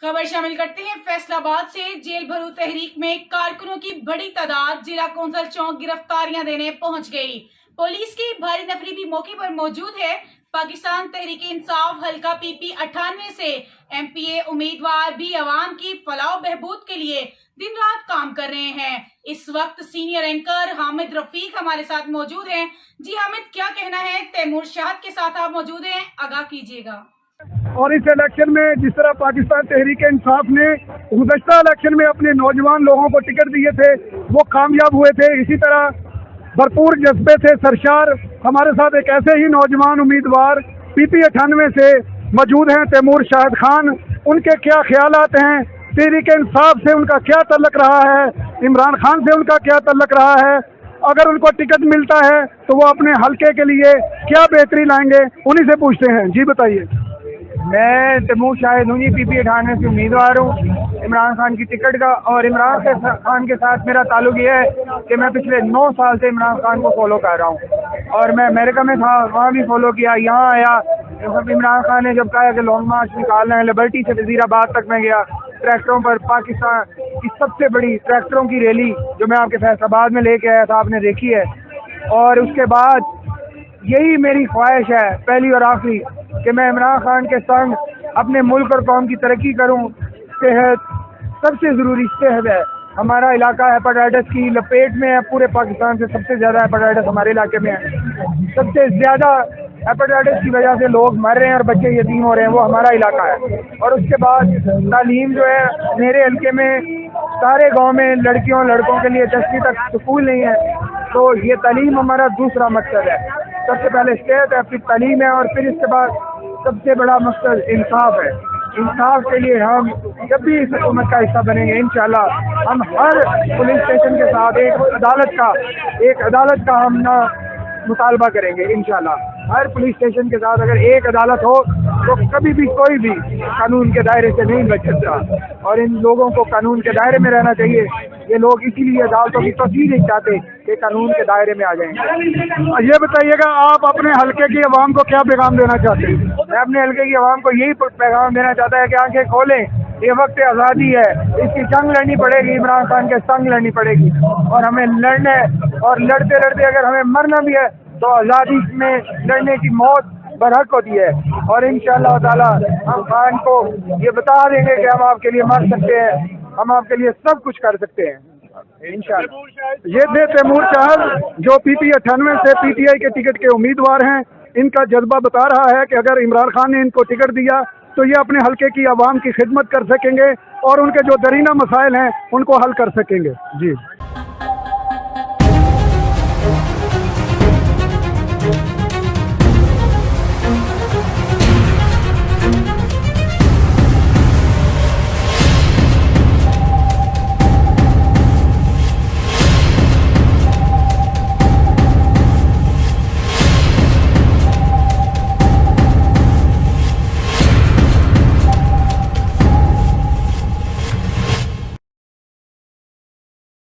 खबर शामिल करते हैं फैसलाबाद से। जेल भरो तहरीक में कारकुनों की बड़ी तादाद जिला कौंसल चौक गिरफ्तारियां देने पहुंच गई। पुलिस की भारी नफरी भी मौके पर मौजूद है। पाकिस्तान तहरीक इंसाफ हल्का PP 98 से MPA उम्मीदवार भी अवाम की फलाह बहबूद के लिए दिन रात काम कर रहे हैं। इस वक्त सीनियर एंकर हामिद रफीक हमारे साथ मौजूद हैं। जी हामिद, क्या कहना है? तैमूर शाहद के साथ आप मौजूद हैं, आगाह कीजिएगा। और इस इलेक्शन में जिस तरह पाकिस्तान तहरीक इंसाफ ने गुज़श्ता इलेक्शन में अपने नौजवान लोगों को टिकट दिए थे, वो कामयाब हुए थे। इसी तरह भरपूर जज्बे से सरशार हमारे साथ एक ऐसे ही नौजवान उम्मीदवार PP 98 से मौजूद हैं, तैमूर शाहद खान। उनके क्या ख्यालात हैं, तहरीक इंसाफ से उनका क्या तल्लक रहा है, इमरान खान से उनका क्या तल्लक रहा है, अगर उनको टिकट मिलता है तो वो अपने हलके के लिए क्या बेहतरी लाएंगे, उन्हीं से पूछते हैं। जी बताइए। मैं तैमूर शाहिद हूँ जी, PP 98 से उम्मीदवार हूँ इमरान खान की टिकट का। और इमरान खान के साथ मेरा ताल्लुक ये है कि मैं पिछले 9 साल से इमरान खान को फॉलो कर रहा हूँ। और मैं अमेरिका में था, वहाँ भी फॉलो किया, यहाँ आया। इमरान खान ने जब कहा कि लॉन्ग मार्च निकालना है, लिबर्टी से वज़ीराबाद तक मैं गया ट्रैक्टरों पर। पाकिस्तान की सबसे बड़ी ट्रैक्टरों की रैली जो मैं आपके फैसलाबाद में लेके आया था, आपने देखी है। और उसके बाद यही मेरी ख्वाहिश है, पहली और आखिरी, कि मैं इमरान खान के संग अपने मुल्क और कौम की तरक्की करूं। सेहत सबसे ज़रूरी सेहत है। हमारा इलाका हेपेटाइटिस की लपेट में है, पूरे पाकिस्तान से सबसे ज़्यादा हेपेटाइटिस हमारे इलाके में है। सबसे ज़्यादा हेपेटाइटिस की वजह से लोग मर रहे हैं और बच्चे यतीम हो रहे हैं, वो हमारा इलाका है। और उसके बाद तालीम जो है, मेरे हल्के में सारे गाँव में लड़कियों लड़कों के लिए 10वीं तक स्कूल नहीं है। तो ये तालीम हमारा दूसरा मकसद है। सबसे पहले सेहत है, फिर तालीम है, और फिर इसके बाद सबसे बड़ा मकसद इंसाफ है। इंसाफ के लिए हम जब भी इस हुकूमत का हिस्सा बनेंगे, इंशाल्लाह हम हर पुलिस स्टेशन के साथ एक अदालत का हम ना मुतालबा करेंगे। इंशाल्लाह हर पुलिस स्टेशन के साथ अगर एक अदालत हो तो कभी भी कोई भी कानून के दायरे से नहीं बच सकता। और इन लोगों को कानून के दायरे में रहना चाहिए। ये लोग इसीलिए अदालतों की तोसीह नहीं चाहते कि कानून के दायरे में आ जाएंगे। ये बताइएगा, आप अपने हलके की आवाम को क्या पैगाम देना चाहते हैं? मैं अपने हल्के की आवाम को यही पैगाम देना चाहता है कि आंखें खोलें, ये वक्त आज़ादी है, इसकी जंग लड़नी पड़ेगी, इमरान खान के संग लड़नी पड़ेगी। और हमें लड़ना है, और लड़ते लड़ते अगर हमें मरना भी है तो आज़ादी में लड़ने की मौत बरहक होती है। और इंशाअल्लाह ताला हम खान को ये बता देंगे कि हम आपके लिए मर सकते हैं, हम आपके लिए सब कुछ कर सकते हैं इंशाअल्लाह। ये थे तैमूर शाहद जो PP 98 से PTI के टिकट के उम्मीदवार हैं। इनका जज्बा बता रहा है कि अगर इमरान खान ने इनको टिकट दिया तो ये अपने हलके की आवाम की खिदमत कर सकेंगे और उनके जो दरीना मसाइल हैं उनको हल कर सकेंगे। जी।